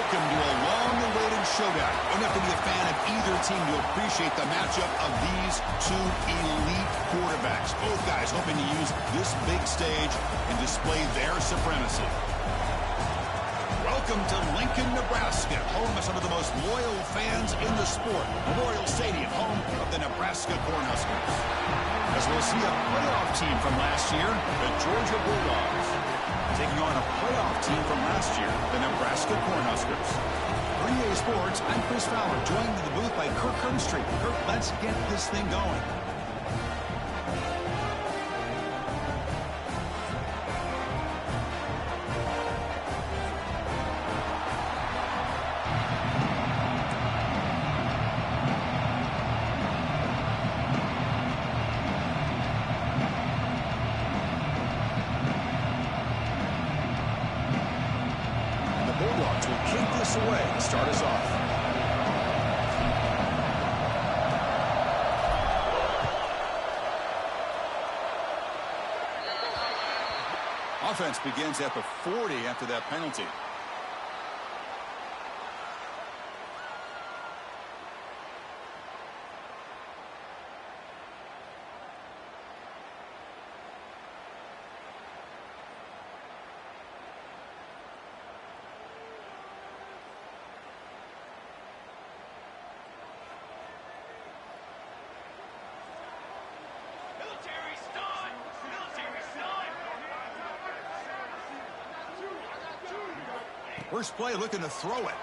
Welcome to a long-awaited showdown. You don't have to be a fan of either team to appreciate the matchup of these two elite quarterbacks. Both guys hoping to use this big stage and display their supremacy. Welcome to Lincoln, Nebraska, home of some of the most loyal fans in the sport. Memorial Stadium, home of the Nebraska Cornhuskers. As we'll see a playoff team from last year, the Georgia Bulldogs, taking on a playoff team from last year, the Nebraska Cornhuskers. For EA Sports, I'm Chris Fowler, joined in the booth by Kirk Herbstreit. Kirk, let's get this thing going. Bulldogs will kick this away to start us off. Offense begins at the 40 after that penalty. First play looking to throw it.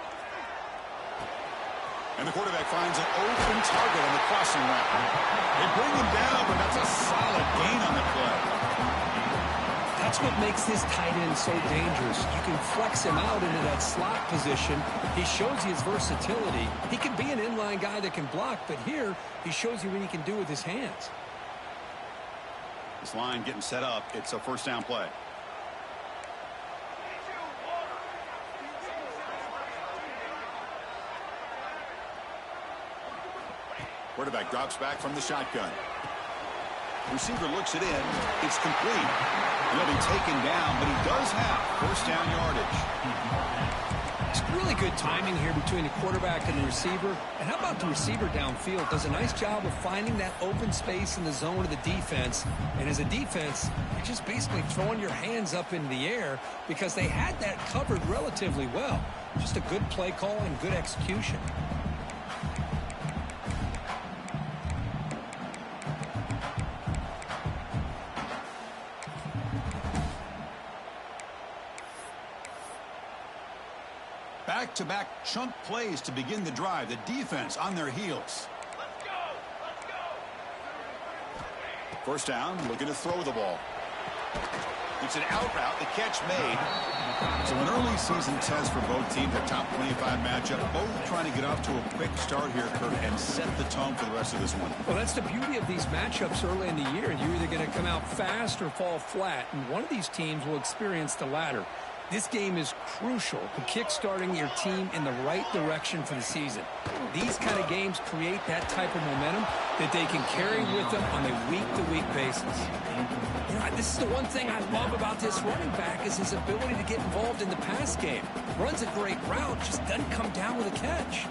And the quarterback finds an open target on the crossing route. They bring him down, but that's a solid gain on the play. That's what makes this tight end so dangerous. You can flex him out into that slot position. He shows you his versatility. He can be an inline guy that can block, but here he shows you what he can do with his hands. This line getting set up. It's a first down play. Quarterback drops back from the shotgun. Receiver looks it in. It's complete. He'll be taken down, but he does have first down yardage. It's really good timing here between the quarterback and the receiver. And how about the receiver downfield? Does a nice job of finding that open space in the zone of the defense. And as a defense, you're just basically throwing your hands up in the air because they had that covered relatively well. Just a good play call and good execution. Back-to-back chunk plays to begin the drive. The defense on their heels. Let's go! Let's go! First down, looking to throw the ball. It's an out route, the catch made. So an early season test for both teams, a top 25 matchup. Both trying to get off to a quick start here, Kirk, and set the tone for the rest of this one. Well, that's the beauty of these matchups early in the year. You're either going to come out fast or fall flat, and one of these teams will experience the latter. This game is crucial to kick-starting your team in the right direction for the season. These kind of games create that type of momentum that they can carry with them on a week-to-week basis. You know, this is the one thing I love about this running back is his ability to get involved in the pass game. Runs a great route, just doesn't come down with a catch.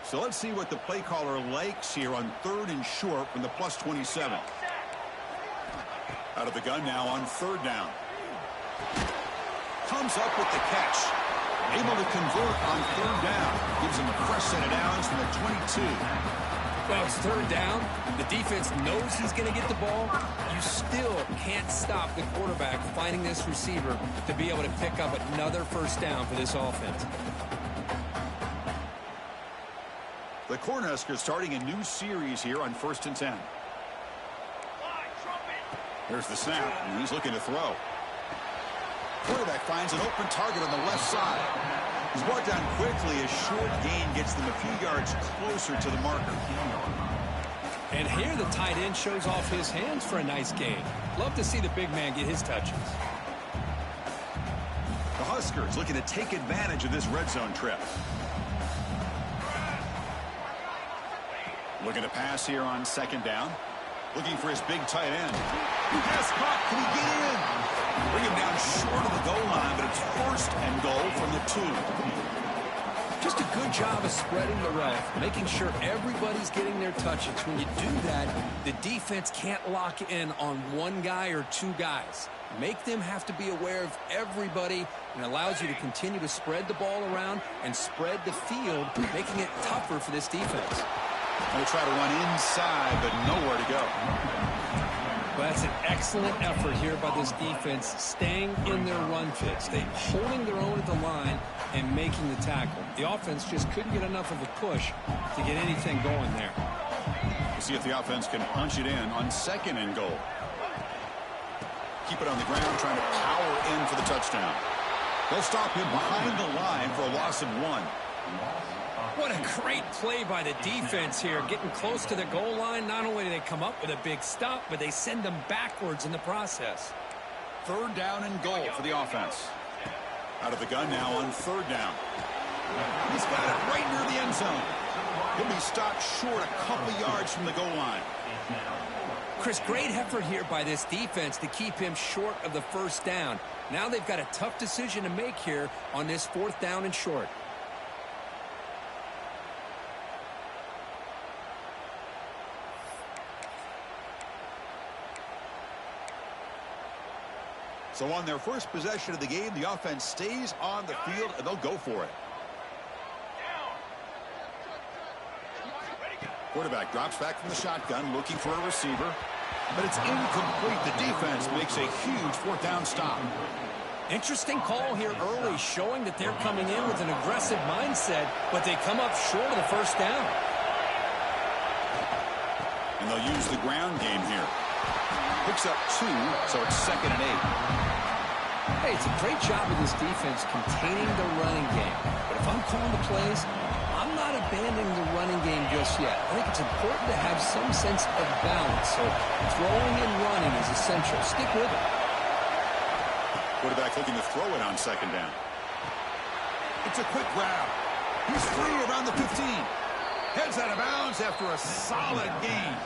So let's see what the play caller likes here on 3rd and short from the +27. Out of the gun now on 3rd down. Comes up with the catch. Able to convert on 3rd down. Gives him a fresh set of downs from the 22. Well, it's 3rd down. The defense knows he's going to get the ball. You still can't stop the quarterback finding this receiver to be able to pick up another first down for this offense. The Cornhuskers starting a new series here on 1st and 10. There's the snap, and he's looking to throw. Quarterback finds an open target on the left side. He's brought down quickly. A short gain gets them a few yards closer to the marker. And here the tight end shows off his hands for a nice gain. Love to see the big man get his touches. The Huskers looking to take advantage of this red zone trip. Looking to pass here on 2nd down. Looking for his big tight end. Pass caught. Can he get in? Bring him down short of the goal line, but it's first and goal from the 2. Just a good job of spreading the route, making sure everybody's getting their touches. When you do that, the defense can't lock in on one guy or 2 guys. Make them have to be aware of everybody, and allows you to continue to spread the ball around and spread the field, making it tougher for this defense. They try to run inside, but nowhere to go. Well, that's an excellent effort here by this defense, staying in their run fits. They holding their own at the line and making the tackle. The offense just couldn't get enough of a push to get anything going there. We'll see if the offense can punch it in on 2nd and goal. Keep it on the ground, trying to power in for the touchdown. They'll stop him behind the line for a loss of 1. What a great play by the defense here. Getting close to the goal line, not only do they come up with a big stop, but they send them backwards in the process. 3rd down and goal for the offense. Out of the gun now on 3rd down. He's got it right near the end zone. He'll be stopped short a couple yards from the goal line. Chris, great effort here by this defense to keep him short of the 1st down. Now they've got a tough decision to make here on this 4th down and short. So on their first possession of the game, the offense stays on the field, and they'll go for it. Quarterback drops back from the shotgun, looking for a receiver. But it's incomplete. The defense makes a huge 4th down stop. Interesting call here early, showing that they're coming in with an aggressive mindset, but they come up short of the 1st down. And they'll use the ground game here. Picks up 2, so it's 2nd and 8. Hey, it's a great job of this defense containing the running game. But if I'm calling the plays, I'm not abandoning the running game just yet. I think it's important to have some sense of balance. So throwing and running is essential. Stick with it. Quarterback looking to throw it on 2nd down. It's a quick grab. He's free around the 15. Heads out of bounds after a solid gain.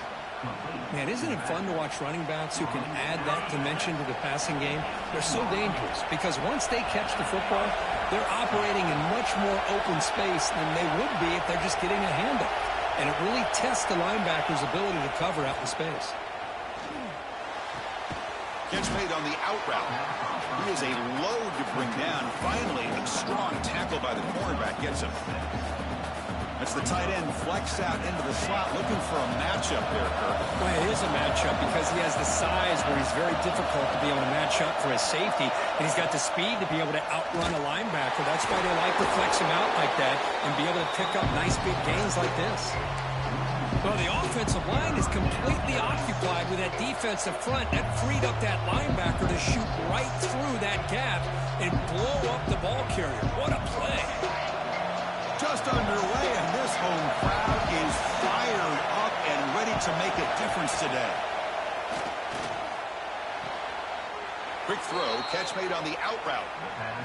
Man, isn't it fun to watch running backs who can add that dimension to the passing game? They're so dangerous because once they catch the football, they're operating in much more open space than they would be if they're just getting a handoff. And it really tests the linebacker's ability to cover out in space. Catch made on the out route. He is a load to bring down. Finally, a strong tackle by the cornerback gets him. That's the tight end flexed out into the slot, looking for a matchup there, Kirk. Well, it is a matchup because he has the size where he's very difficult to be able to match up for his safety, and he's got the speed to be able to outrun a linebacker. That's why they like to flex him out like that and be able to pick up nice big gains like this. Well, the offensive line is completely occupied with that defensive front. That freed up that linebacker to shoot right through that gap and blow up the ball carrier. What a play. Just underway, and this home crowd is fired up and ready to make a difference today. Quick throw, catch made on the out route.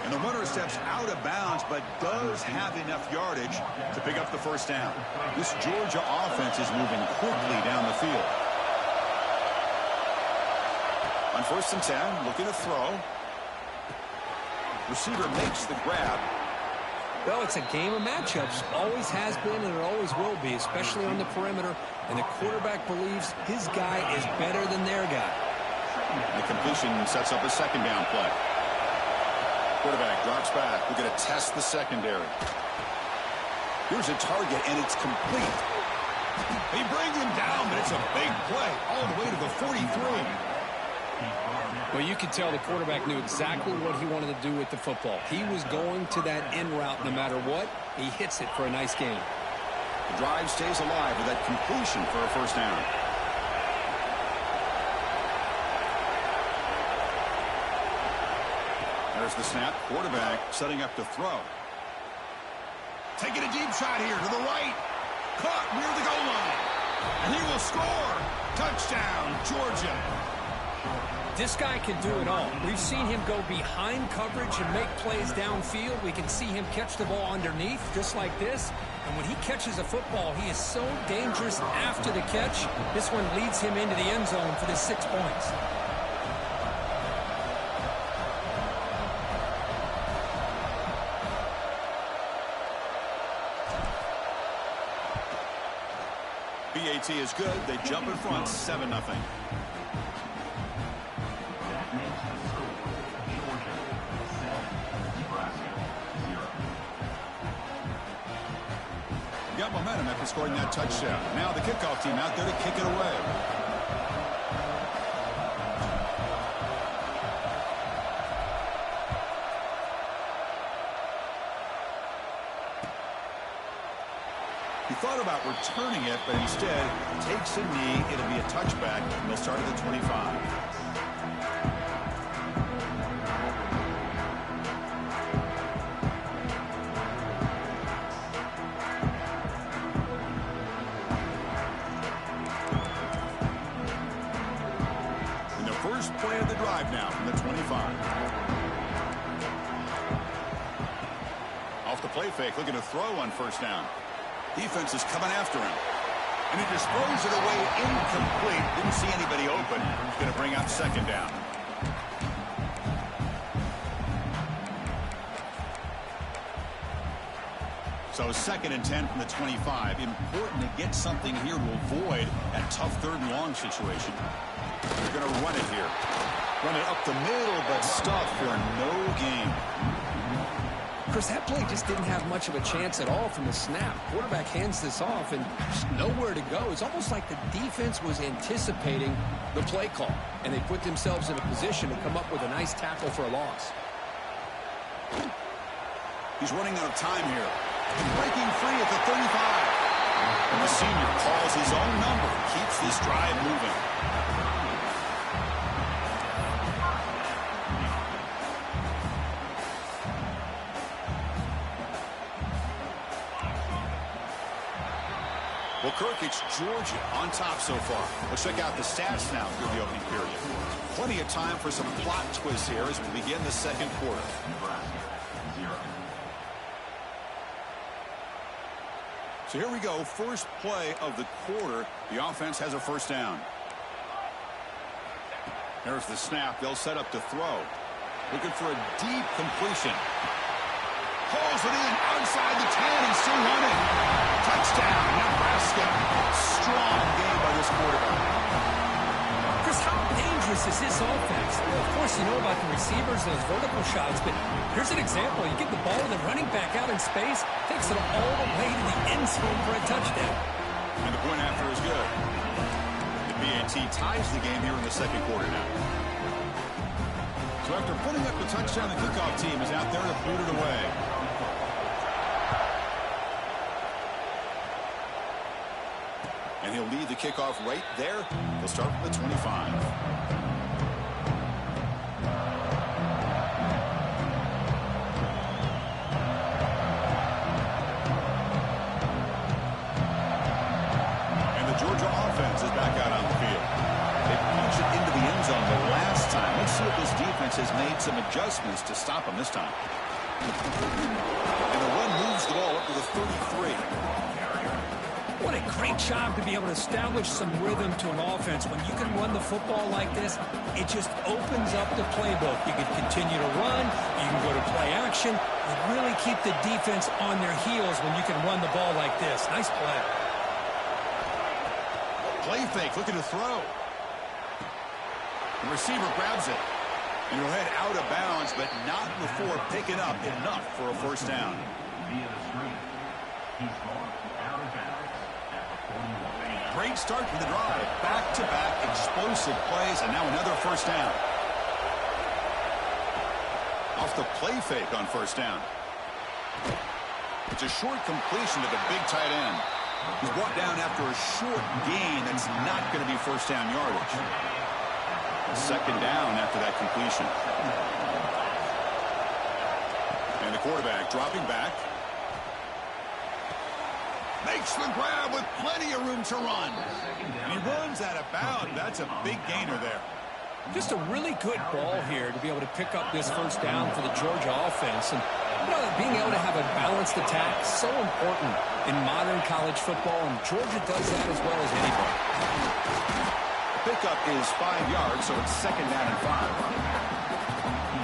And the runner steps out of bounds, but does have enough yardage to pick up the 1st down. This Georgia offense is moving quickly down the field. On 1st and 10, looking to throw. Receiver makes the grab. Well, it's a game of matchups. Always has been and it always will be, especially on the perimeter. And the quarterback believes his guy is better than their guy. The completion sets up a 2nd down play. Quarterback drops back. We're going to test the secondary. Here's a target, and it's complete. They bring him down, but it's a big play all the way to the 43. Well, you could tell the quarterback knew exactly what he wanted to do with the football. He was going to that in route no matter what. He hits it for a nice gain. The drive stays alive with that completion for a 1st down. There's the snap. Quarterback setting up to throw. Taking a deep shot here to the right. Caught near the goal line. And he will score. Touchdown, Georgia. This guy can do it all. We've seen him go behind coverage and make plays downfield. We can see him catch the ball underneath, just like this. And when he catches a football, he is so dangerous after the catch. This one leads him into the end zone for the 6 points. BAT is good. They jump in front, 7-0. Got momentum after scoring that touchdown. Now the kickoff team out there to kick it away. He thought about returning it, but instead takes a knee. It'll be a touchback, and they'll start at the 25. First play of the drive now from the 25. Off the play fake, looking to throw on first down. Defense is coming after him. And he just throws it away incomplete. Didn't see anybody open. He's going to bring up second down. So 2nd and 10 from the 25. Important to get something here to avoid that tough 3rd and long situation. They're going to run it here. Run it up the middle, but stuff for no gain. Chris, that play just didn't have much of a chance at all from the snap. Quarterback hands this off and just nowhere to go. It's almost like the defense was anticipating the play call, and they put themselves in a position to come up with a nice tackle for a loss. He's running out of time here. And breaking free at the 35. And the senior calls his own number and keeps this drive moving. Well, Kirk, it's Georgia on top so far. Let's check out the stats now through the opening period. Plenty of time for some plot twists here as we begin the 2nd quarter. So here we go, first play of the quarter. The offense has a first down. There's the snap. They'll set up to throw. Looking for a deep completion. Pulls it in outside the 10 and still running. Touchdown, Nebraska. Strong game by this quarterback. Chris, how dangerous is this offense? Of course, you know about the receivers, those vertical shots, but here's an example. You get the ball to the running back out in space, takes it all the way to the end zone for a touchdown. And the point after is good. The BAT ties the game here in the 2nd quarter now. So after putting up the touchdown, the kickoff team is out there to boot it away. And he'll lead the kickoff right there. He'll start from the 25. And the Georgia offense is back out on the field. They punched it into the end zone the last time. Let's see if this defense has made some adjustments to stop them this time. And the run moves the ball up to the 33. What a great job to be able to establish some rhythm to an offense. When you can run the football like this, it just opens up the playbook. You can continue to run. You can go to play action. You really keep the defense on their heels when you can run the ball like this. Nice play. Play fake, looking to throw. The receiver grabs it. And he'll head out of bounds, but not before picking up enough for a first down. Great start to the drive. Back-to-back explosive plays, and now another first down. Off the play fake on first down. It's a short completion to the big tight end. He's brought down after a short gain that's not going to be first down yardage. Second down after that completion. And the quarterback dropping back. Makes the grab with plenty of room to run. And he runs out of bounds. That's a big gainer there. Just a really good ball here to be able to pick up this first down for the Georgia offense. And you know, being able to have a balanced attack is so important in modern college football, and Georgia does that as well as anybody. Pickup is 5 yards, so it's second down and 5.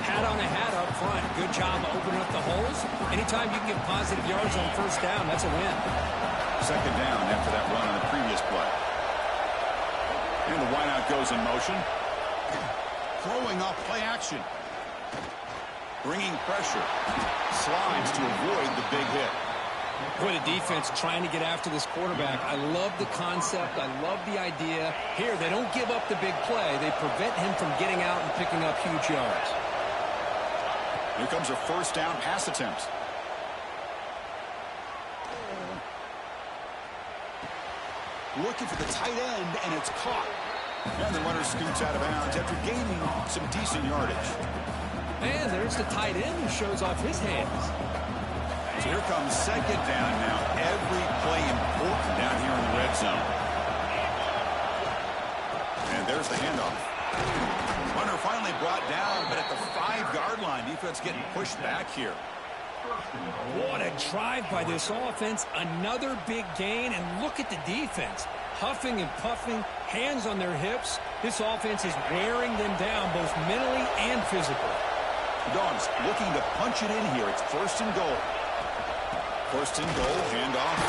Hat on a hat up front. Good job of opening up the holes. Anytime you can get positive yards on first down, that's a win. Second down after that run on the previous play. And the wideout goes in motion. Throwing off play action. Bringing pressure. Slides to avoid the big hit. Boy, the defense trying to get after this quarterback. I love the concept. I love the idea. Here, they don't give up the big play. They prevent him from getting out and picking up huge yards. Here comes a first down pass attempt. Looking for the tight end, and it's caught. And the runner scoots out of bounds after gaining some decent yardage. And there's the tight end who shows off his hands. So here comes second down now. Every play important down here in the red zone. And there's the handoff. Runner finally brought down, but at the 5-yard line, defense getting pushed back here. What a drive by this offense. Another big gain, and look at the defense. Huffing and puffing, hands on their hips. This offense is wearing them down both mentally and physically. The Dogs looking to punch it in here. It's first and goal. First and goal, handoff.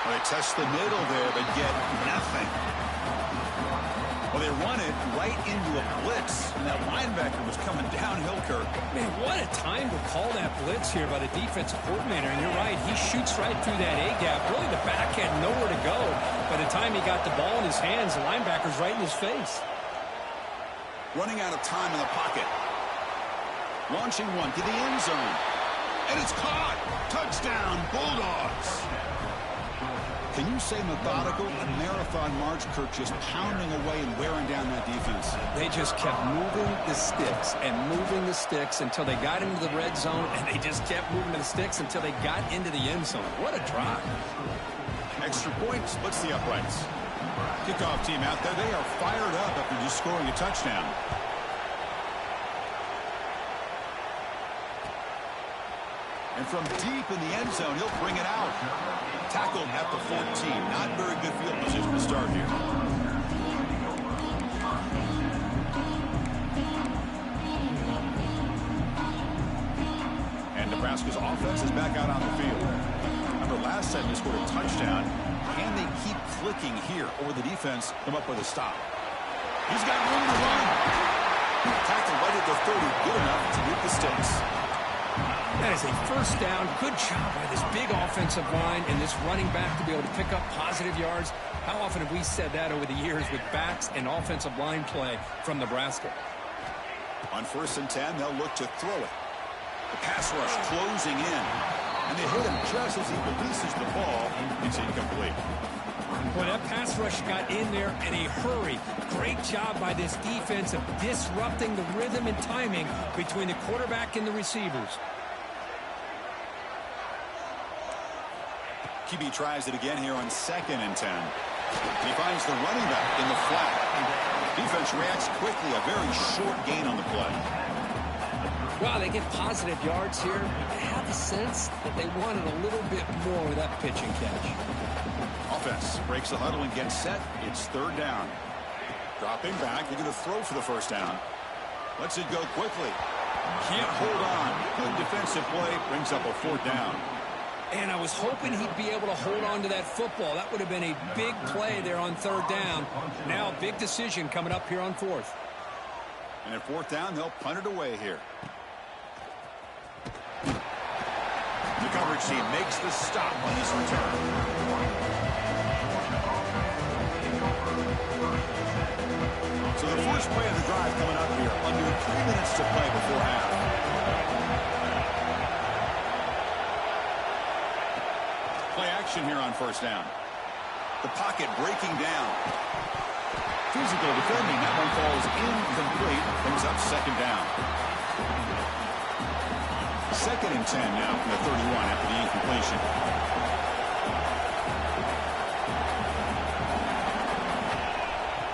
Well, they test the middle there, but get nothing. Well, they run it right into a blitz, and that linebacker was coming downhill, Kirk. Man, what a time to call that blitz here by the defensive coordinator. And you're right, he shoots right through that A-gap. Really, the back had nowhere to go. By the time he got the ball in his hands, the linebacker's right in his face. Running out of time in the pocket. Launching one to the end zone. And it's caught. Touchdown, Bulldogs. Can you say methodical? A marathon march, Kirk, just pounding away and wearing down that defense. They just kept moving the sticks and moving the sticks until they got into the red zone, and they just kept moving the sticks until they got into the end zone. What a drive. Extra point splits the uprights. Kickoff team out there. They are fired up after just scoring a touchdown. And from deep in the end zone, he'll bring it out. Tackled at the 14. Not very good field position to start here. And Nebraska's offense is back out on the field. Remember, last time they scored a touchdown. Can they keep clicking here, or the defense come up with a stop? He's got room to run. Tackled right at the 30. Good enough to move the sticks. That is a first down. Good job by this big offensive line and this running back to be able to pick up positive yards. How often have we said that over the years with backs and offensive line play from Nebraska? On first and 10, they'll look to throw it. The pass rush closing in. And they hit him just as he releases the ball. It's incomplete. Well, that pass rush got in there in a hurry. Great job by this defense of disrupting the rhythm and timing between the quarterback and the receivers. QB tries it again here on second and 10. He finds the running back in the flat. Defense reacts quickly. A very short gain on the play. Wow, they get positive yards here. I have the sense that they wanted a little bit more with that pitch and catch. Offense breaks the huddle and gets set. It's third down. Dropping back. They're going to throw for the first down. Lets it go quickly. Can't hold on. Good defensive play. Brings up a fourth down. And I was hoping he'd be able to hold on to that football. That would have been a big play there on third down. Now a big decision coming up here on fourth. And at fourth down, they'll punt it away here. The coverage team makes the stop on this return. So the first play of the drive coming up here. Under 3 minutes to play before half. Play action here on first down. The pocket breaking down. Physical defending. That one falls incomplete. Brings up second down. Second and 10 now from the 31 after the incompletion.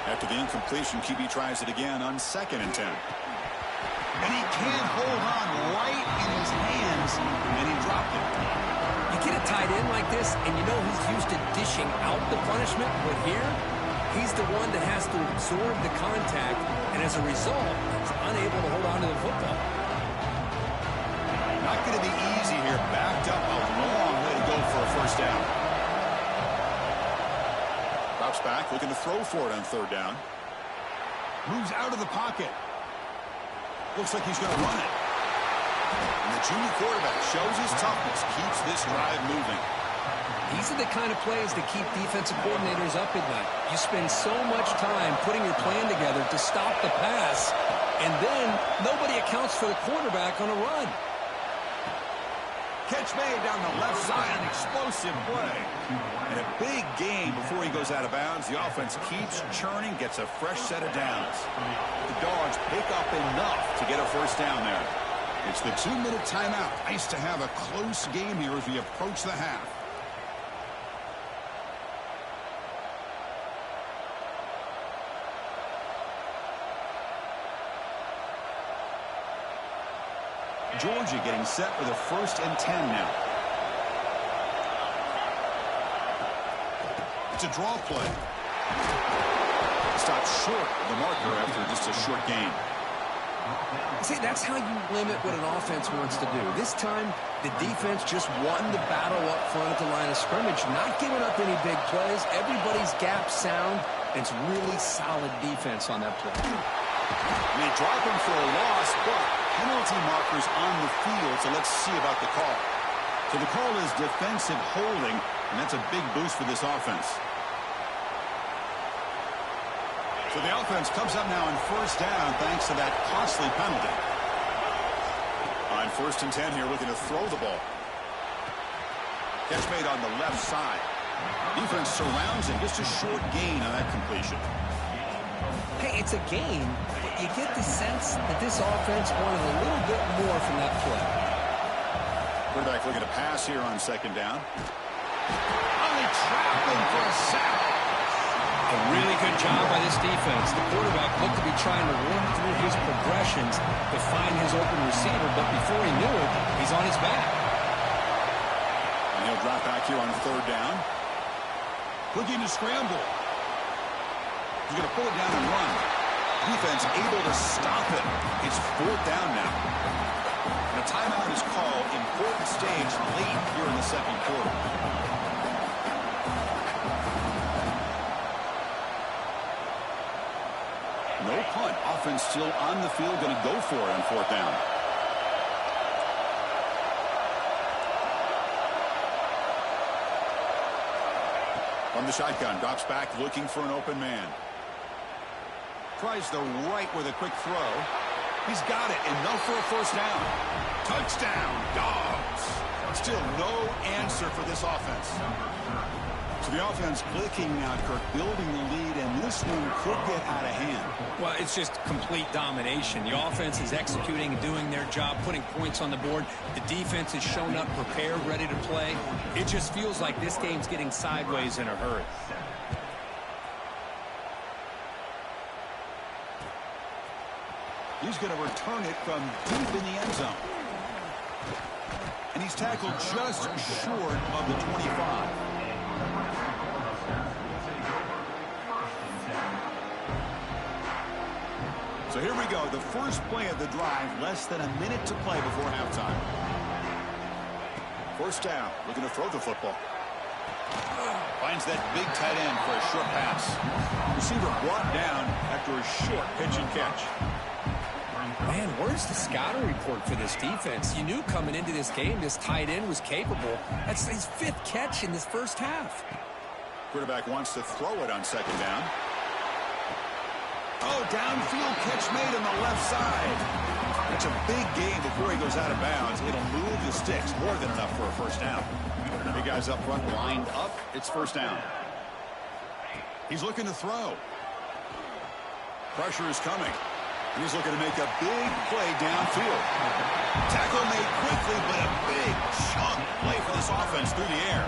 At After the incompletion, QB tries it again on 2nd and 10. And he can't hold on right in his hands, and he dropped it. You get a tight end like this, and you know he's used to dishing out the punishment, but here, he's the one that has to absorb the contact, and as a result, he's unable to hold on to the football. Not going to be easy here. Backed up a long way to go for a first down. Drops back, looking to throw for it on 3rd down. Moves out of the pocket. Looks like he's going to run it. And the junior quarterback shows his toughness, keeps this drive moving. These are the kind of plays that keep defensive coordinators up at night. You spend so much time putting your plan together to stop the pass, and then nobody accounts for the quarterback on a run. Catch made down the left side, an explosive play. And a big gain before he goes out of bounds. The offense keeps churning, gets a fresh set of downs. The Dogs pick up enough to get a first down there. It's the 2-minute timeout. Nice to have a close game here as we approach the half. Georgia getting set for the 1st and 10 now. It's a draw play. Stops short of the marker after just a short gain. See, that's how you limit what an offense wants to do. This time, the defense just won the battle up front at the line of scrimmage, not giving up any big plays. Everybody's gap sound, and it's really solid defense on that play. They drop him for a loss, but penalty markers on the field, so let's see about the call. So the call is defensive holding, and that's a big boost for this offense. So the offense comes up now on 1st down thanks to that costly penalty. On 1st and 10 here, looking to throw the ball. Catch made on the left side. Defense surrounds him, just a short gain on that completion. Hey, it's a game, but you get the sense that this offense wanted a little bit more from that play. Quarterback looking to pass here on 2nd down. Only trapping for a sack. A really good job by this defense. The quarterback looked to be trying to work through his progressions to find his open receiver, but before he knew it, he's on his back. And he'll drop back here on 3rd down. Looking to scramble. He's going to pull it down and run. Defense able to stop it. It's 4th down now. And a timeout is called. Important stage late here in the 2nd quarter. No punt. Offense still on the field. Going to go for it on 4th down. From the shotgun. Drops back looking for an open man. Tries the right with a quick throw. He's got it. Enough for a first down. Touchdown, Dogs. Still no answer for this offense. So the offense clicking now, Kirk, building the lead, and this one could get out of hand. Well, it's just complete domination. The offense is executing and doing their job, putting points on the board. The defense has shown up prepared, ready to play. It just feels like this game's getting sideways in a hurry. He's going to return it from deep in the end zone. And he's tackled just short of the 25. So here we go. The first play of the drive, less than a minute to play before halftime. First down, looking to throw the football. Finds that big tight end for a short pass. Receiver brought down after a short pitch and catch. Man, where's the scouting report for this defense? You knew coming into this game this tight end was capable. That's his 5th catch in this first half. Quarterback wants to throw it on 2nd down. Oh, downfield catch made on the left side. It's a big gain before he goes out of bounds. It'll move the sticks, more than enough for a first down. The guys up front lined up. It's first down. He's looking to throw. Pressure is coming. And he's looking to make a big play downfield. Tackle made quickly, but a big chunk play for this offense through the air.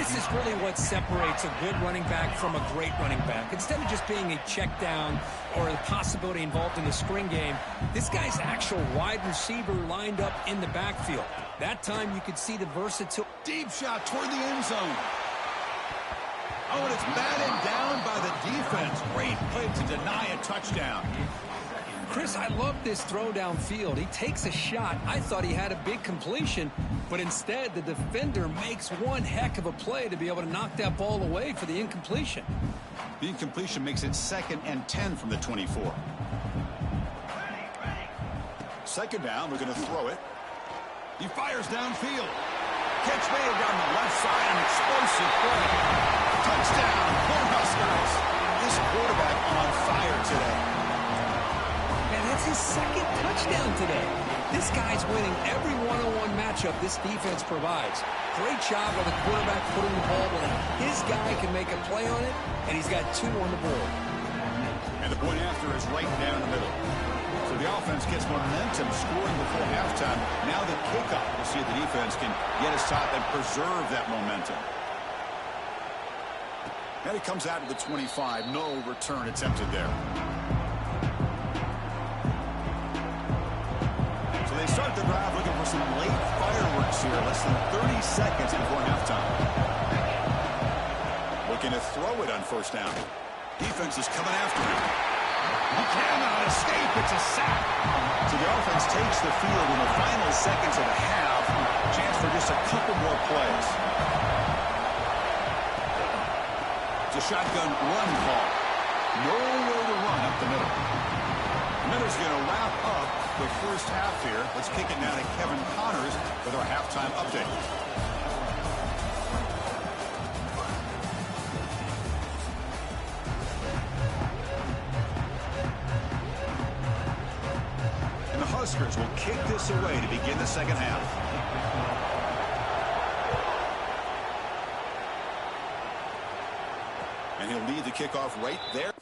This is really what separates a good running back from a great running back. Instead of just being a check down or the possibility involved in the screen game, this guy's actual wide receiver lined up in the backfield. That time you could see the versatility. Deep shot toward the end zone. Oh, and it's batted down by the defense. Great play to deny a touchdown. Chris, I love this throw downfield. He takes a shot. I thought he had a big completion, but instead the defender makes one heck of a play to be able to knock that ball away for the incompletion. The incompletion makes it 2nd and 10 from the 24. Second down, we're going to throw it. He fires downfield. Catch made down the left side, an explosive play. Touchdown, Cornhuskers. This quarterback on fire today. Man, that's his 2nd touchdown today. This guy's winning every one-on-one matchup this defense provides. Great job by the quarterback putting the ball where his guy can make a play on it, and he's got 2 on the board. And the point after is right down the middle. So the offense gets momentum scoring before halftime. Now the kickoff. We'll see if the defense can get us top and preserve that momentum. And it comes out to the 25. No return attempted there. So they start the drive looking for some late fireworks here. Less than 30 seconds before halftime. Looking to throw it on first down. Defense is coming after him. He cannot escape. It's a sack. So the offense takes the field in the final seconds of the half. Chance for just a couple more plays. It's a shotgun run call. Nowhere to run up the middle. Miller's going to wrap up the first half here. Let's kick it now to Kevin Connors with our halftime update. And the Huskers will kick this away to begin the second half. And he'll lead the kickoff right there.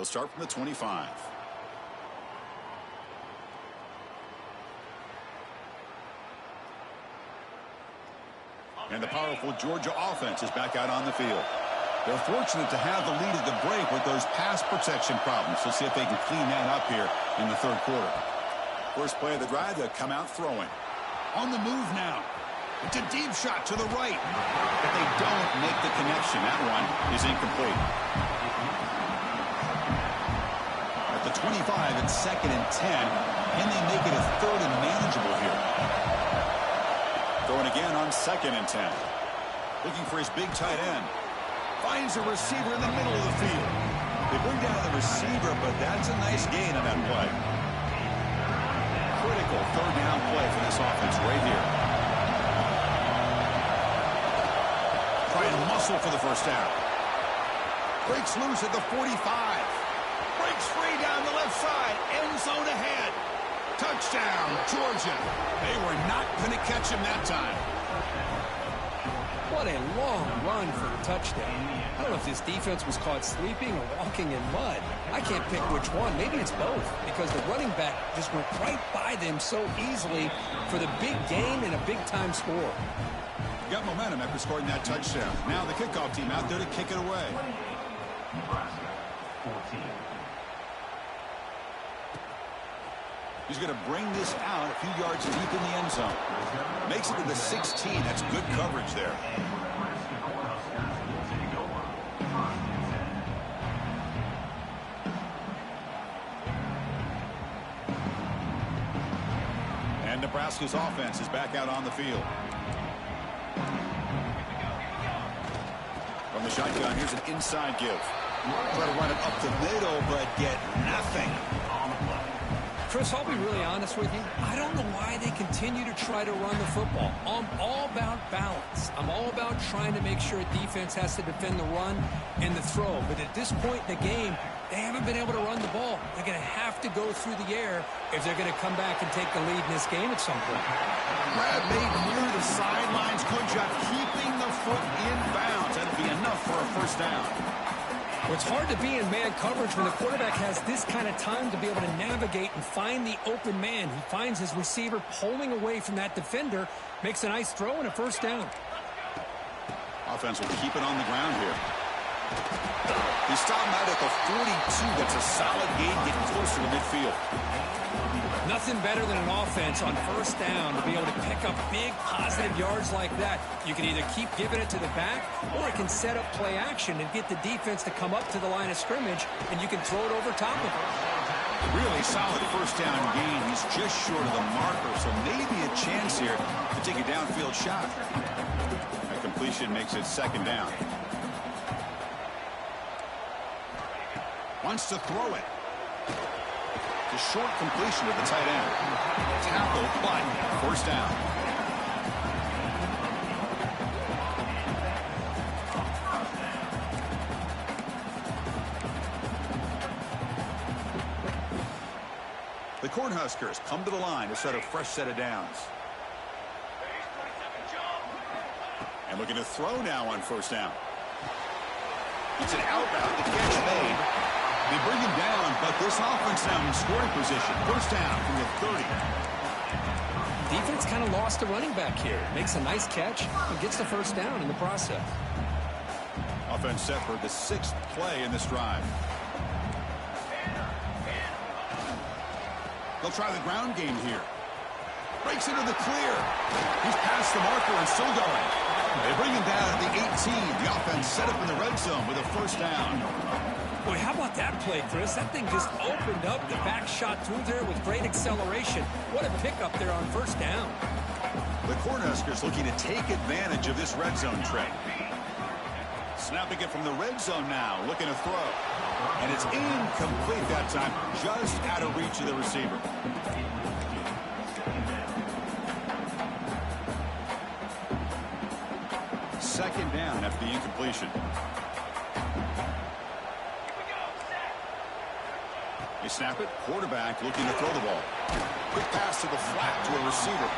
They'll start from the 25. And the powerful Georgia offense is back out on the field. They're fortunate to have the lead at the break with those pass protection problems. Let's see if they can clean that up here in the third quarter. First play of the drive, they'll come out throwing. On the move now. It's a deep shot to the right. But they don't make the connection. That one is incomplete. At the 25, it's 2nd and 10. Can they make it a 3rd and manageable here? Going again on 2nd and 10. Looking for his big tight end. Finds a receiver in the middle of the field. They bring down the receiver, but that's a nice gain on that play. Critical 3rd down play for this offense right here. Try and muscle for the first down. Breaks loose at the 45. Breaks free down the left side. End zone ahead. Touchdown, Georgia. They were not going to catch him that time. What a long run for a touchdown. I don't know if this defense was caught sleeping or walking in mud. I can't pick which one. Maybe it's both, because the running back just went right by them so easily for the big gain and a big-time score. Got momentum after scoring that touchdown. Now the kickoff team out there to kick it away. He's going to bring this out a few yards deep in the end zone. Makes it to the 16. That's good coverage there. And Nebraska's offense is back out on the field. From the shotgun, here's an inside give. Try to run it up the middle, but get nothing. Chris, I'll be really honest with you. I don't know why they continue to try to run the football. I'm all about balance. I'm all about trying to make sure a defense has to defend the run and the throw. But at this point in the game, they haven't been able to run the ball. They're going to have to go through the air if they're going to come back and take the lead in this game at some point. Grab made near the sidelines. Good job keeping the foot in bounds. That'll be enough for a first down. Well, it's hard to be in man coverage when the quarterback has this kind of time to be able to navigate and find the open man. He finds his receiver pulling away from that defender, makes a nice throw and a first down. Offense will keep it on the ground here. They stop him out at the 42. That's a solid gain, getting closer to midfield. Nothing better than an offense on first down to be able to pick up big positive yards like that. You can either keep giving it to the back, or it can set up play action and get the defense to come up to the line of scrimmage, and you can throw it over top of it. Really solid first down gain. He's just short of the marker, so maybe a chance here to take a downfield shot. That completion makes it 2nd down. Wants to throw it. The short completion of the tight end. Tackle, but first down. The Cornhuskers come to the line to set a fresh set of downs. And looking to throw now on first down. It's an out route. The catch made. They bring him down, but this offense now in scoring position. First down from the 30. Defense kind of lost the running back here. Makes a nice catch and gets the first down in the process. Offense set for the 6th play in this drive. They'll try the ground game here. Breaks into the clear. He's past the marker and still going. They bring him down at the 18. The offense set up in the red zone with a first down. Boy, how about that play, Chris? That thing just opened up the back shot through there with great acceleration. What a pickup there on first down. The Cornhuskers looking to take advantage of this red zone trade. Snapping it from the red zone now, looking to throw. And it's incomplete that time, just out of reach of the receiver. Second down after the incompletion. They snap it. Quarterback looking to throw the ball. Quick pass to the flat to a receiver.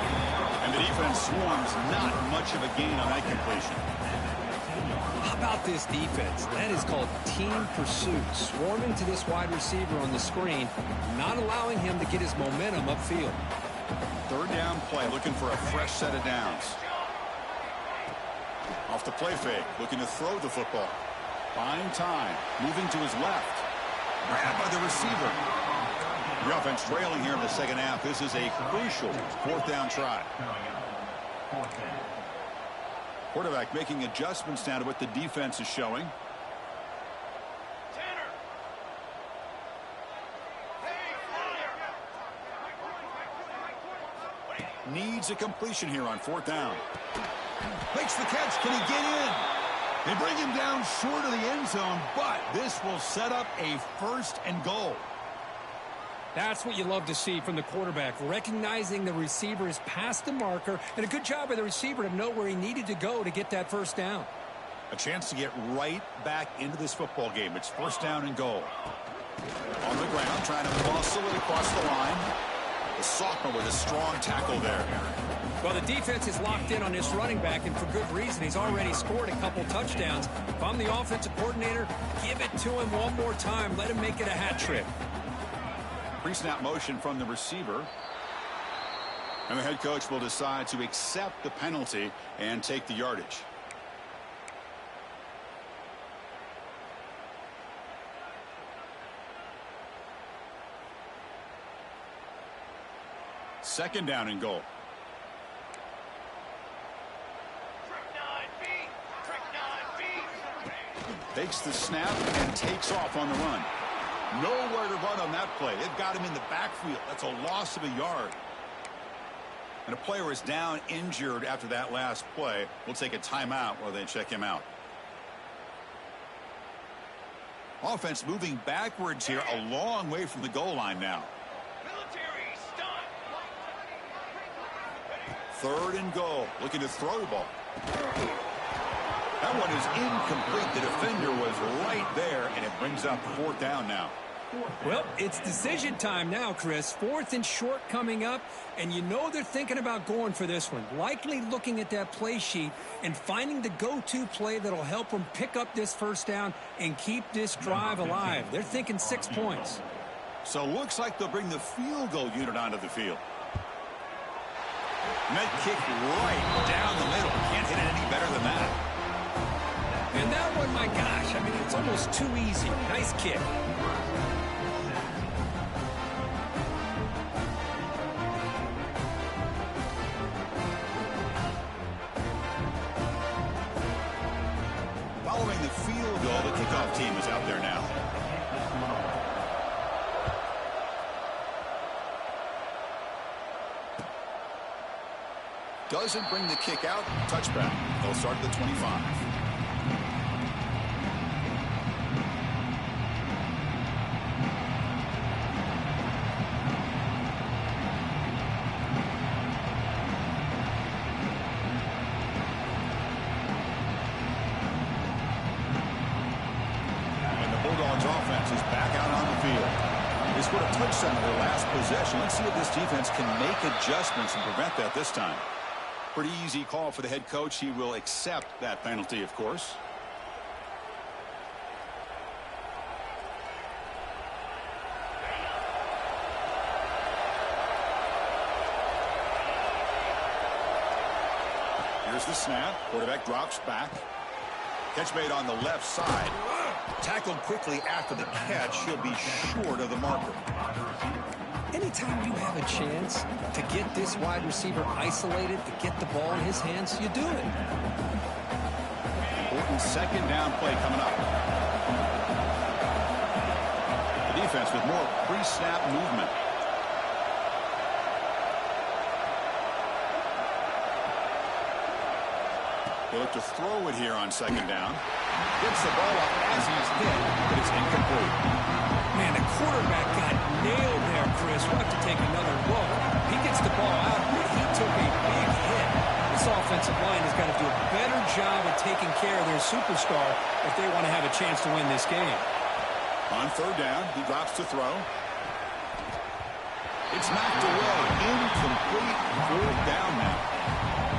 And the defense swarms. Not much of a gain on that completion. How about this defense? That is called team pursuit. Swarming to this wide receiver on the screen, not allowing him to get his momentum upfield. Third down play, looking for a fresh set of downs. Off the play fake, looking to throw the football. Buying time, moving to his left. Grabbed by the receiver. The offense trailing here in the second half. This is a crucial fourth down try. Quarterback making adjustments now to what the defense is showing. Needs a completion here on fourth down. Makes the catch. Can he get in? They bring him down short of the end zone, but this will set up a first and goal. That's what you love to see from the quarterback, recognizing the receiver is past the marker, and a good job by the receiver to know where he needed to go to get that first down. A chance to get right back into this football game. It's first down and goal. On the ground, trying to muscle it across the line. The sophomore with a strong tackle there. Well, the defense is locked in on this running back, and for good reason. He's already scored a couple touchdowns. If I'm the offensive coordinator, give it to him one more time. Let him make it a hat trick. Pre-snap motion from the receiver. And the head coach will decide to accept the penalty and take the yardage. Second down and goal. Takes the snap and takes off on the run. Nowhere to run on that play. They've got him in the backfield. That's a loss of a yard. And a player is down injured after that last play. We'll take a timeout while they check him out. Offense moving backwards here, a long way from the goal line now. Third and goal. Looking to throw the ball. That one is incomplete. The defender was right there, and it brings up fourth down now. Well, it's decision time now, Chris. Fourth and short coming up, and you know they're thinking about going for this one. Likely looking at that play sheet and finding the go-to play that'll help them pick up this first down and keep this drive alive. They're thinking 6 points. So looks like they'll bring the field goal unit onto the field. Net kick right down the middle. Can't hit it any better than that. And that one, my gosh, I mean, it's almost too easy. Nice kick. Following the field goal, the kickoff team is out there now. Doesn't bring the kick out. Touchback. They'll start at the 25. And the Bulldogs offense is back out on the field. They scored a touchdown in their last possession. Let's see if this defense can make adjustments and prevent that this time. Pretty easy call for the head coach. He will accept that penalty, of course. Here's the snap. Quarterback drops back. Catch made on the left side. Tackled quickly after the catch. He'll be short of the marker. Anytime you have a chance to get this wide receiver isolated, to get the ball in his hands, you do it. Important second down play coming up. The defense with more pre-snap movement. They look to throw it here on second down. Gets the ball up as he's hit, but it's incomplete. Man, the quarterback got nailed there, Chris. We'll have to take another look. He gets the ball out, but he took a big hit. This offensive line has got to do a better job of taking care of their superstar if they want to have a chance to win this game. On third down, he drops to throw. It's knocked away. Incomplete. Fourth down now.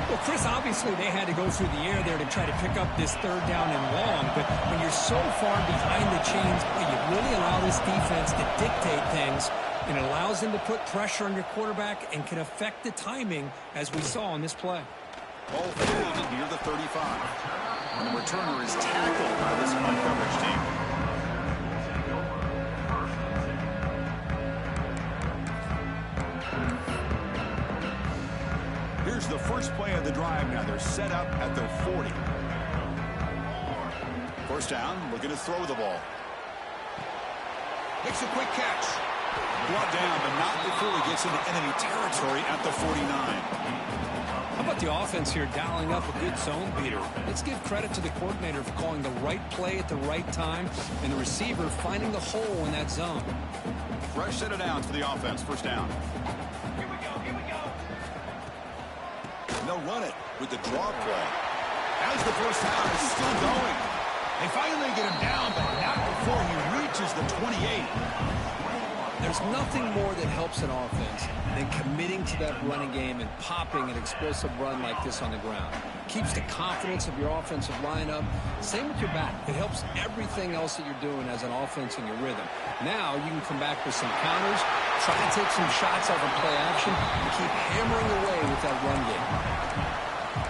Well, Chris, obviously they had to go through the air there to try to pick up this third down and long, but when you're so far behind the chains, you really allow this defense to dictate things, and it allows them to put pressure on your quarterback and can affect the timing, as we saw on this play. Ball fielded near the 35. And the returner is tackled by this man coverage team. Here's the first play of the drive now. They're set up at their 40. First down, looking to throw the ball. Makes a quick catch. Brought down, but not before he gets into enemy territory at the 49. How about the offense here dialing up a good zone beater? Let's give credit to the coordinator for calling the right play at the right time and the receiver finding the hole in that zone. Fresh set of downs for the offense. First down. Here we go. And they'll run it with the draw play. As the first down is still going. They finally get him down, but not before he reaches the 28. There's nothing more that helps an offense than committing to that running game and popping an explosive run like this on the ground. Keeps the confidence of your offensive lineup. Same with your back. It helps everything else that you're doing as an offense in your rhythm. Now you can come back with some counters, try to take some shots off of play action, and keep hammering away with that run game.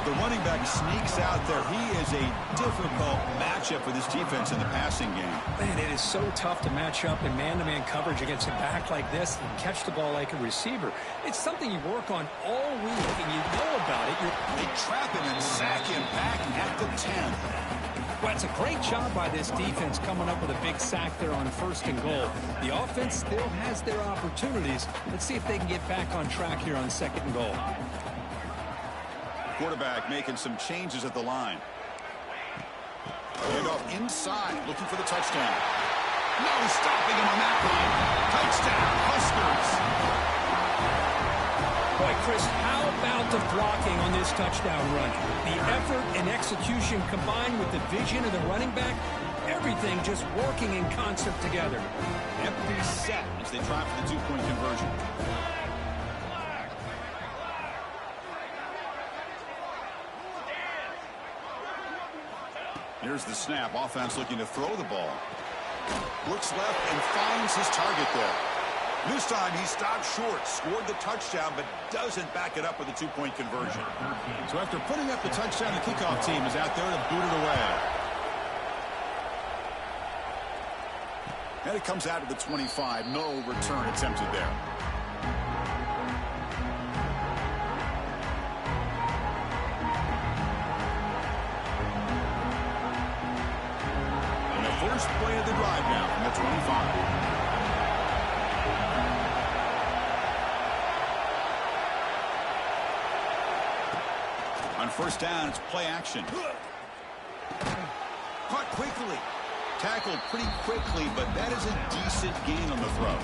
The running back sneaks out there. He is a difficult matchup for this defense in the passing game. Man, it is so tough to match up in man-to-man coverage against a back like this and catch the ball like a receiver. It's something you work on all week, and you know about it. They trap him and sack him back at the 10. Well, it's a great job by this defense coming up with a big sack there on first and goal. The offense still has their opportunities. Let's see if they can get back on track here on second and goal. Quarterback making some changes at the line. Hand off inside, looking for the touchdown. No stopping him on that line. Touchdown, Huskers. Boy, Chris, how about the blocking on this touchdown run? The effort and execution combined with the vision of the running back, everything just working in concert together. Empty set as they try for the two-point conversion. Here's the snap. Offense looking to throw the ball. Looks left and finds his target there. This time he stopped short, scored the touchdown, but doesn't back it up with a two-point conversion. So after putting up the touchdown, the kickoff team is out there to boot it away. And it comes out to the 25. No return attempted there. First play of the drive now from the 25. On first down, it's play action. Caught quickly. Tackled pretty quickly, but that is a decent gain on the throw.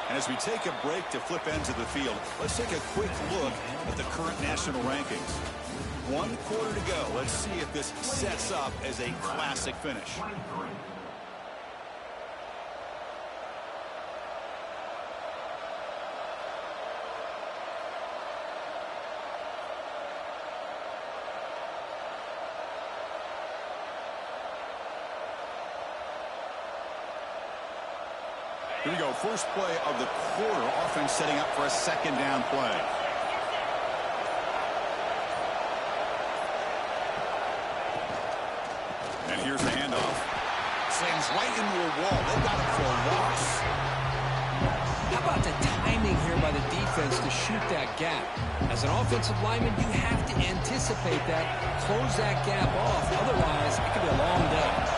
And as we take a break to flip ends of the field, let's take a quick look at the current national rankings. 1 quarter to go. Let's see if this sets up as a classic finish. Here we go. First play of the quarter. Offense setting up for a second down play. And here's the handoff. Slams right into a wall. They got him for a loss. How about the timing here by the defense to shoot that gap? As an offensive lineman, you have to anticipate that, close that gap off. Otherwise, it could be a long day.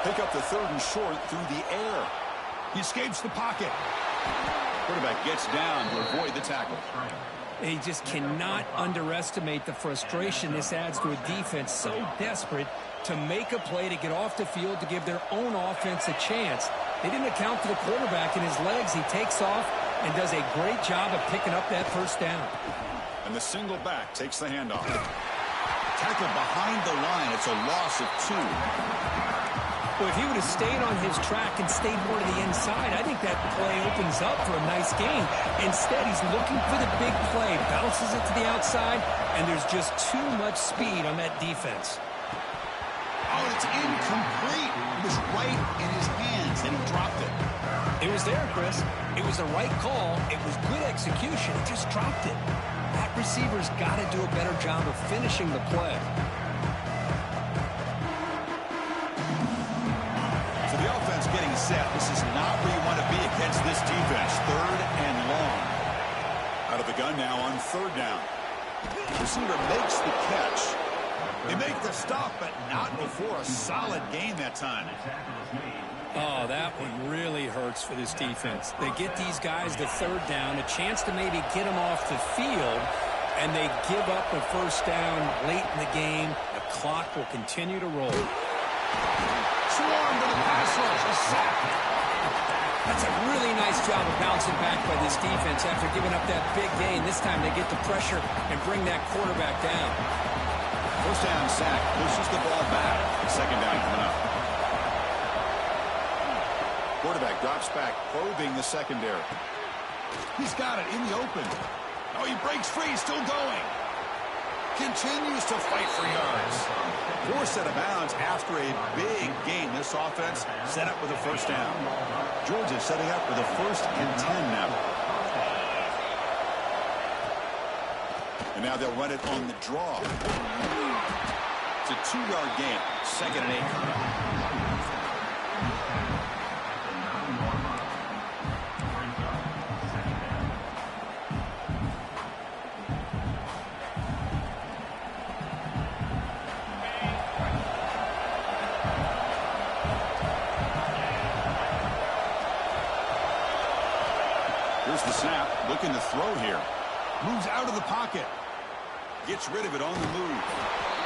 Pick up the third and short through the air. He escapes the pocket. Quarterback gets down to avoid the tackle. And you just cannot underestimate the frustration this adds to a defense so desperate to make a play to get off the field to give their own offense a chance. They didn't account for the quarterback and his legs. He takes off and does a great job of picking up that first down. And the single back takes the handoff. Tackled behind the line. It's a loss of 2. Well, if he would have stayed on his track and stayed more to the inside, I think that play opens up for a nice gain. Instead, he's looking for the big play, bounces it to the outside, and there's just too much speed on that defense. Oh, it's incomplete. It was right in his hands, and he dropped it. It was there, Chris. It was the right call. It was good execution. He just dropped it. That receiver's got to do a better job of finishing the play. So the offense getting set. This is not where you want to be against this defense. 3rd and long. Out of the gun now on 3rd down. Receiver makes the catch. They make the stop, but not before a solid gain that time. Oh, that one really hurts for this defense. They get these guys to 3rd down, a chance to maybe get them off the field, and they give up a first down late in the game. The clock will continue to roll. Swarm to the pass rush, a sack. That's a really nice job of bouncing back by this defense after giving up that big gain. This time they get the pressure and bring that quarterback down. First down sack, pushes the ball back. 2nd down coming up. Quarterback drops back, probing the secondary. He's got it in the open. Oh, he breaks free, still going. Continues to fight for yards. Forced out of bounds after a big gain. This offense set up with a first down. Georgia setting up with a 1st and 10 now. And now they'll run it on the draw. It's a 2-yard gain. 2nd and 8 coming up. Here's the snap, looking to throw here. Moves out of the pocket. Gets rid of it on the move.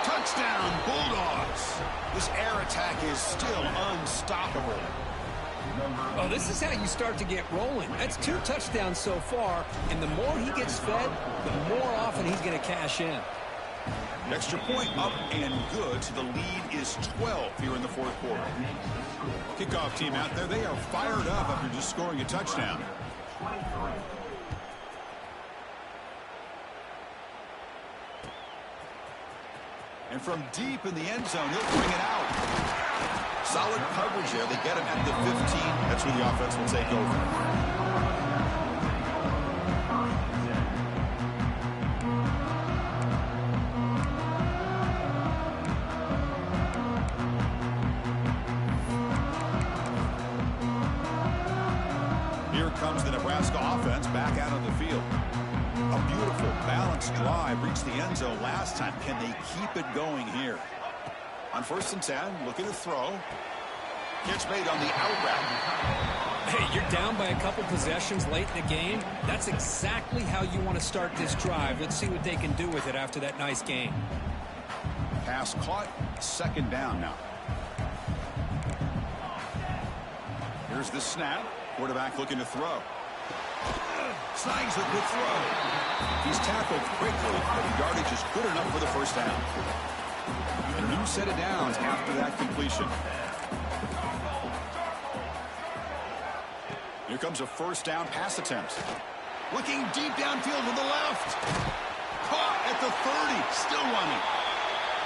Touchdown, Bulldogs. This air attack is still unstoppable. Oh, this is how you start to get rolling. That's 2 touchdowns so far, and the more he gets fed, the more often he's going to cash in. Extra point up and good. So the lead is 12 here in the 4th quarter. Kickoff team out there, they are fired up after just scoring a touchdown. And from deep in the end zone, he'll bring it out. Solid coverage there. They get him at the 15. That's where the offense will take over. Here comes the Nebraska offense back out on the field. A beautiful, balanced drive reached the end zone last time. Can they keep it going here? On 1st and 10, looking to throw. Catch made on the out route. Hey, you're down by a couple possessions late in the game. That's exactly how you want to start this drive. Let's see what they can do with it after that nice game. Pass caught. 2nd down now. Here's the snap. Quarterback looking to throw. Snags a good throw. He's tackled quickly, but the yardage is good enough for the first down. A new set of downs after that completion. Here comes a first down pass attempt. Looking deep downfield to the left. Caught at the 30, still running.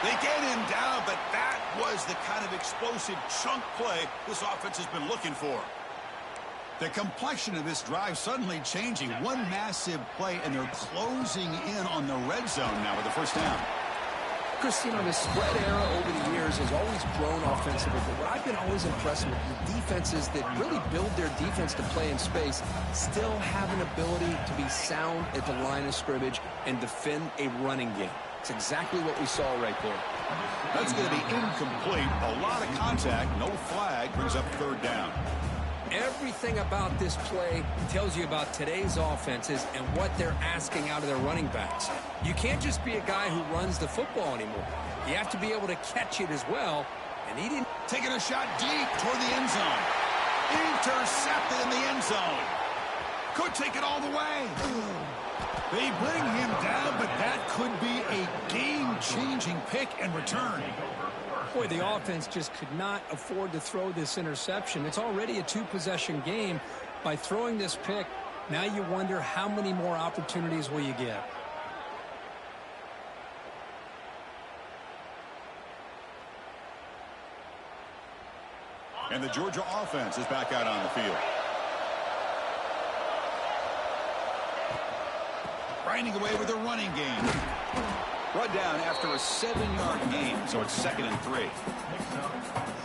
They get him down, but that was the kind of explosive chunk play this offense has been looking for. The complexion of this drive suddenly changing. One massive play, and they're closing in on the red zone now with the first down. Chris, you know, the spread era over the years has always grown offensively, but what I've been always impressed with the defenses that really build their defense to play in space still have an ability to be sound at the line of scrimmage and defend a running game. It's exactly what we saw right there. That's going to be incomplete. A lot of contact, no flag, brings up third down. everything about this play tells you about today's offenses and what they're asking out of their running backs. You can't just be a guy who runs the football anymore. You have to be able to catch it as well, and he didn't. Taking a shot deep toward the end zone. Intercepted in the end zone. Could take it all the way. They bring him down, but that could be a game-changing pick and return. Boy, the offense just could not afford to throw this interception. It's already a two-possession game. By throwing this pick, now you wonder how many more opportunities will you get. And the Georgia offense is back out on the field. Grinding away with a running game. Run down after a 7-yard gain, so it's 2nd and 3.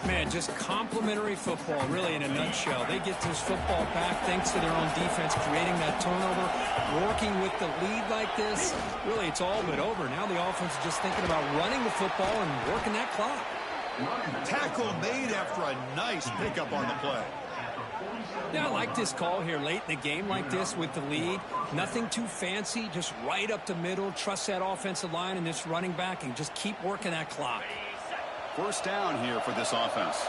Man, just complimentary football, really, in a nutshell. They get this football back thanks to their own defense, creating that turnover, working with the lead like this. Really, it's all but over. Now the offense is just thinking about running the football and working that clock. Tackle made after a nice pickup on the play. Yeah, I like this call here late in the game like this with the lead. Nothing too fancy, just right up the middle. Trust that offensive line and this running back and just keep working that clock. 1st down here for this offense.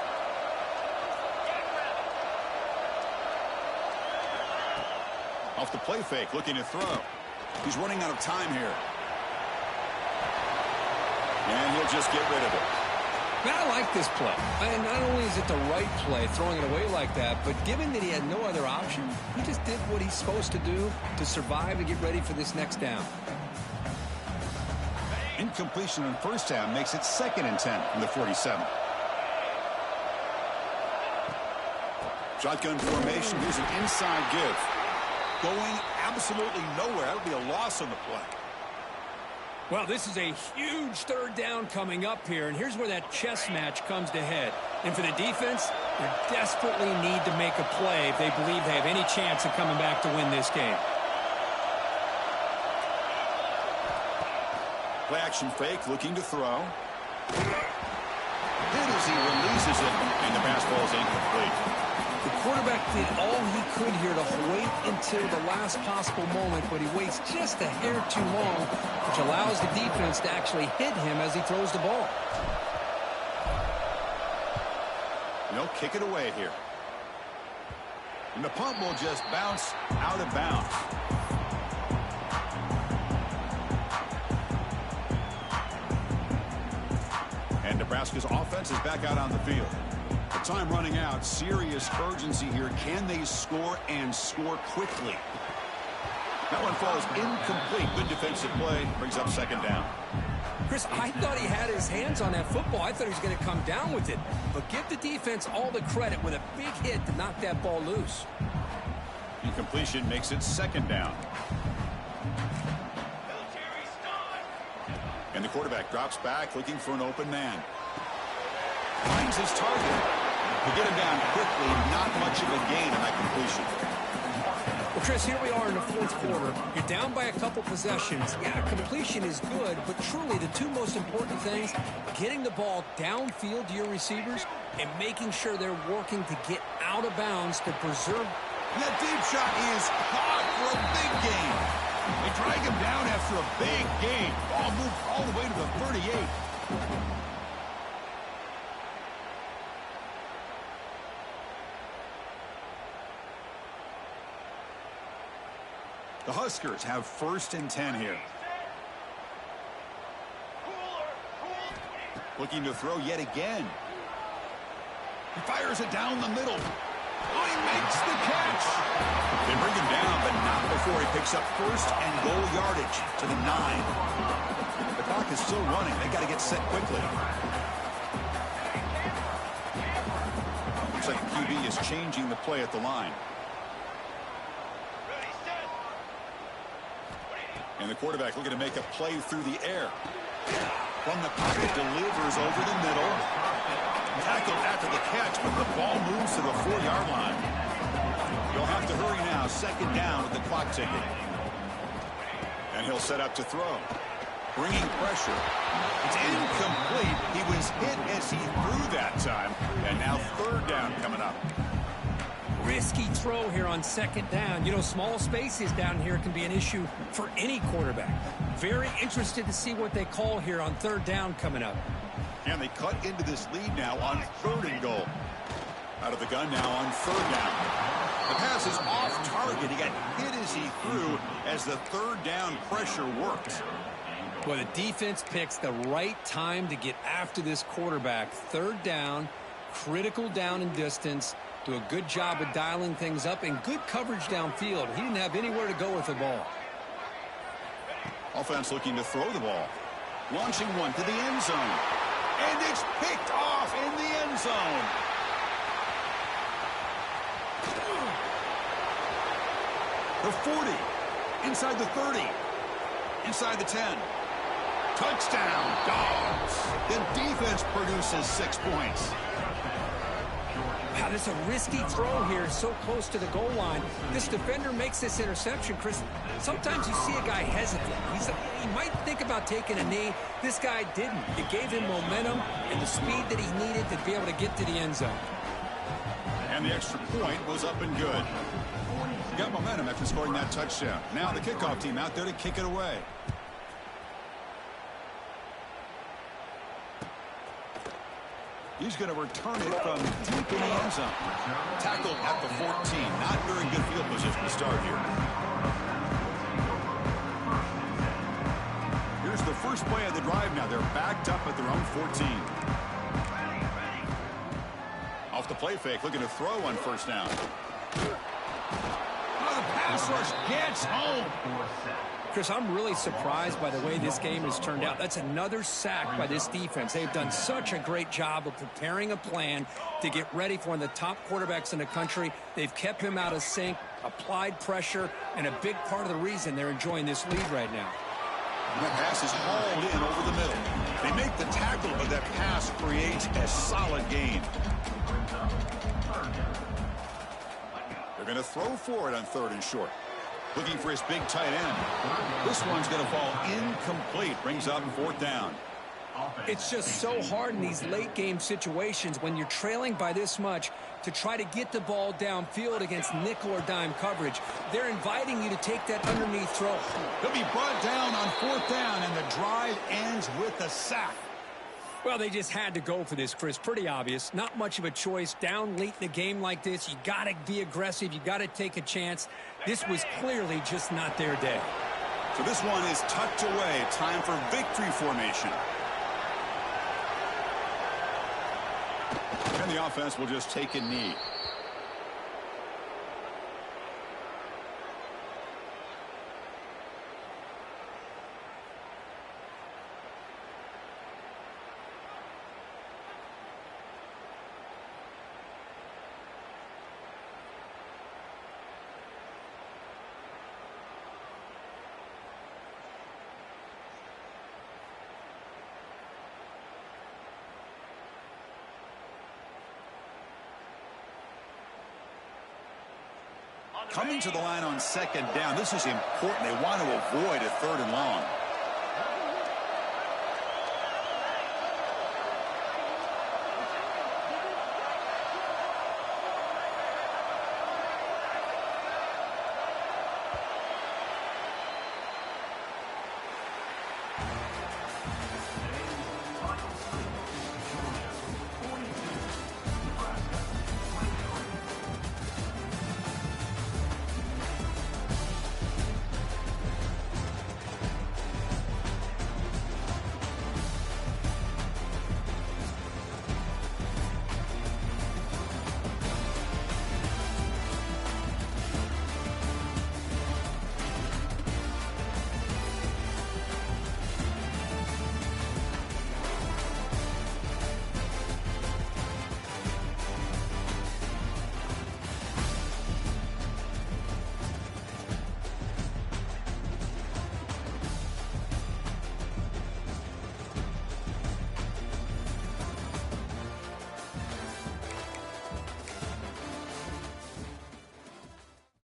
Off the play fake, looking to throw. He's running out of time here. And he'll just get rid of it. Man, I like this play. And not only is it the right play, throwing it away like that, but given that he had no other option, he just did what he's supposed to do to survive and get ready for this next down. Incompletion on 1st down makes it 2nd and 10 from the 47. Shotgun formation. Here's an inside give. Going absolutely nowhere. That'll be a loss on the play. Well, this is a huge 3rd down coming up here, and here's where that chess match comes to head. And for the defense, they desperately need to make a play if they believe they have any chance of coming back to win this game. Play action fake, looking to throw. Hit as he releases it, and the pass ball is incomplete. The quarterback did all he could here to wait until the last possible moment, but he waits just a hair too long, which allows the defense to actually hit him as he throws the ball. They'll kick it away here. And the punt will just bounce out of bounds. And Nebraska's offense is back out on the field. The time running out. Serious urgency here. Can they score and score quickly? That one falls incomplete. Good defensive play. Brings up 2nd down. Chris, I thought he had his hands on that football. I thought he was going to come down with it. But give the defense all the credit with a big hit to knock that ball loose. Incompletion makes it 2nd down. And the quarterback drops back looking for an open man. Finds his target. To get him down quickly, not much of a gain on that completion. Well, Chris, here we are in the 4th quarter. You're down by a couple possessions. Yeah, completion is good, but truly the two most important things, getting the ball downfield to your receivers and making sure they're working to get out of bounds to preserve. That deep shot is caught for a big gain. They drag him down after a big gain. Ball moved all the way to the 38. The Huskers have 1st and 10 here. Looking to throw yet again. He fires it down the middle. Oh, he makes the catch. They bring him down, but not before he picks up 1st and goal yardage to the 9. The clock is still running. They got to get set quickly. Looks like the QB is changing the play at the line. And the quarterback looking to make a play through the air. From the pocket, delivers over the middle. Tackled after the catch, but the ball moves to the 4-yard line. You'll have to hurry now. 2nd down with the clock ticking. And he'll set up to throw. Bringing pressure. It's incomplete. He was hit as he threw that time. And now 3rd down coming up. risky throw here on second down. You know, small spaces down here can be an issue for any quarterback. Very interested to see what they call here on third down coming up. And they cut into this lead now on 3rd and goal. Out of the gun now on 3rd down. The pass is off target. He got hit as he threw as the 3rd down pressure worked. Well, the defense picks the right time to get after this quarterback. 3rd down, critical down and distance. Do a good job of dialing things up and good coverage downfield. He didn't have anywhere to go with the ball. Offense looking to throw the ball. Launching one to the end zone. And it's picked off in the end zone. The 40. Inside the 30. Inside the 10. Touchdown, Dogs. The defense produces 6 points. Wow, this is a risky throw here, so close to the goal line. This defender makes this interception, Chris. Sometimes you see a guy hesitate. He might think about taking a knee. This guy didn't. It gave him momentum and the speed that he needed to be able to get to the end zone. And the extra point was up and good. Got momentum after scoring that touchdown. Now the kickoff team out there to kick it away. He's going to return it from deep in the end zone. Tackled at the 14. Not very good field position to start here. Here's the first play of the drive now. They're backed up at their own 14. Off the play fake, looking to throw on 1st down. Oh, the pass rush gets home. Chris, I'm really surprised by the way this game has turned out. That's another sack by this defense. They've done such a great job of preparing a plan to get ready for one of the top quarterbacks in the country. They've kept him out of sync, applied pressure, and a big part of the reason they're enjoying this lead right now. And that pass is hauled in over the middle. They make the tackle, but that pass creates a solid gain. They're going to throw for it on 3rd and short. Looking for his big tight end. This one's going to fall incomplete. Brings up 4th down. It's just so hard in these late game situations when you're trailing by this much to try to get the ball downfield against nickel or dime coverage. They're inviting you to take that underneath throw. He'll be brought down on 4th down, and the drive ends with a sack. Well, they just had to go for this, Chris. Pretty obvious. Not much of a choice. Down late in the game like this, you got to be aggressive. You got to take a chance. This was clearly just not their day. So this one is tucked away. Time for victory formation. And the offense will just take a knee. Coming to the line on 2nd down. This is important. They want to avoid a 3rd and long.